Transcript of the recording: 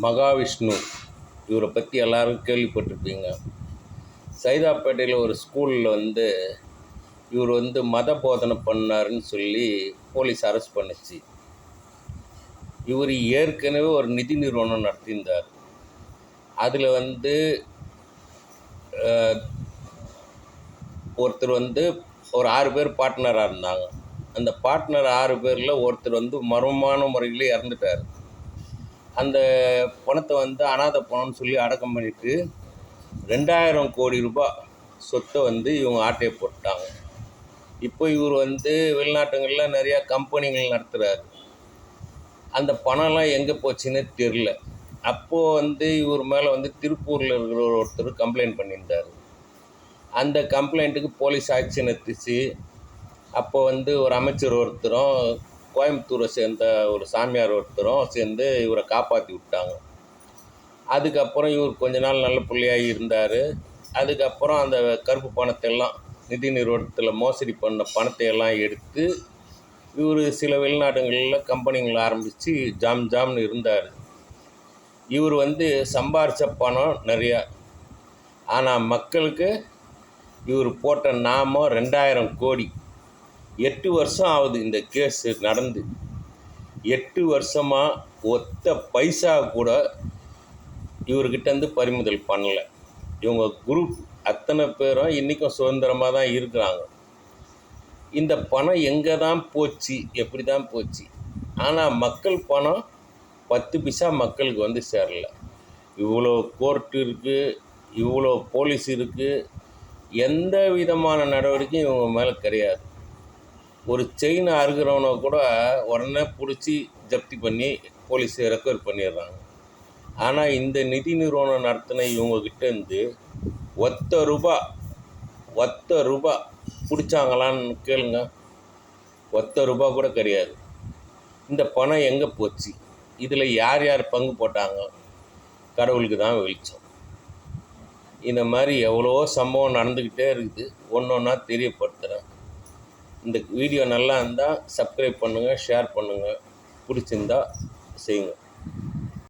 மகாவிஷ்ணு இவரை பற்றி எல்லோரும் கேள்விப்பட்டிருப்பீங்க. சைதாப்பேட்டையில் ஒரு ஸ்கூலில் இவர் மத போதனை பண்ணாருன்னு சொல்லி போலீஸ் அரெஸ்ட் பண்ணிச்சு. இவர் ஏற்கனவே ஒரு நிதி நிறுவனம் நடத்தியிருந்தார். அதில் ஒருத்தர் ஒரு 6 பேர் பார்ட்னராக இருந்தாங்க. அந்த பார்ட்னர் 6 பேரில் ஒருத்தர் மர்மமான முறையில் இறந்துட்டார். அந்த பணத்தை அனாதை பணம்னு சொல்லி அடக்கம் பண்ணிவிட்டு 2000 கோடி ரூபாய் சொத்தை இவங்க ஆட்டையை போட்டாங்க. இப்போ இவர் வெளிநாட்டுகளில் நிறையா கம்பெனிகள் நடத்துகிறார். அந்த பணம்லாம் எங்கே போச்சுன்னு தெரில. அப்போது இவர் மேலே திருப்பூரில் இருக்கிற ஒருத்தர் கம்ப்ளைண்ட் பண்ணியிருந்தார். அந்த கம்ப்ளைண்ட்டுக்கு போலீஸ் ஆக்ஷன் எடுத்துச்சு. அப்போ ஒரு அமைச்சர் ஒருத்தரும் கோயம்புத்தூரை சேர்ந்த ஒரு சாமியார் ஒருத்தரும் சேர்ந்து இவரை காப்பாற்றி விட்டாங்க. அதுக்கப்புறம் இவர் கொஞ்ச நாள் நல்ல பிள்ளையாக இருந்தார். அதுக்கப்புறம் அந்த கருப்பு பணத்தையெல்லாம் நிதி நிறுவனத்தில் மோசடி பண்ண பணத்தையெல்லாம் எடுத்து இவர் சில வெளிநாடுகளில் கம்பெனிகளை ஆரம்பித்து ஜாம்னு இருந்தார். இவர் சம்பாரித்த பணம் நிறையா. ஆனால் மக்களுக்கு இவர் போட்ட நாமம் 2000 கோடி. 8 வருஷம் ஆகுது இந்த கேஸ் நடந்து. 8 வருஷமாக ஒத்த பைசா கூட இவர்கிட்ட பறிமுதல் பண்ணலை. இவங்க குரூப் அத்தனை பேரும் இன்றைக்கும் சுதந்திரமாக தான் இருக்கிறாங்க. இந்த பணம் எங்கே தான் போச்சு, எப்படி தான் போச்சு? ஆனால் மக்கள் பணம் 10 பைசா மக்களுக்கு சேரலை. இவ்வளோ கோர்ட்டு இருக்குது, இவ்வளோ போலீஸ் இருக்குது, எந்த விதமான நடவடிக்கையும் இவங்க மேலே கிடையாது. ஒரு செயினை அறுக்கிறவனை கூட உடனே பிடிச்சி ஜப்தி பண்ணி போலீஸ் ரெக்கவர் பண்ணிடுறாங்க. ஆனால் இந்த நிதி நிறுவனம் நடத்தின இவங்கக்கிட்டேருந்து ஒத்த ரூபா பிடிச்சாங்களான்னு கேளுங்க. ஒத்த ரூபா கூட கிடையாது. இந்த பணம் எங்கே போச்சு? இதில் யார் யார் பங்கு போட்டாங்க? கடவுளுக்கு தான் வெளிச்சம். இந்த மாதிரி எவ்வளோ சம்பவம் நடந்துக்கிட்டே இருக்குது. ஒன்று ஒன்றா தெரியப்படுத்துகிறேன். இந்த வீடியோ நல்லா இருந்தால் சப்ஸ்கிரைப் பண்ணுங்கள், ஷேர் பண்ணுங்கள், பிடிச்சிருந்தா செய்யுங்க.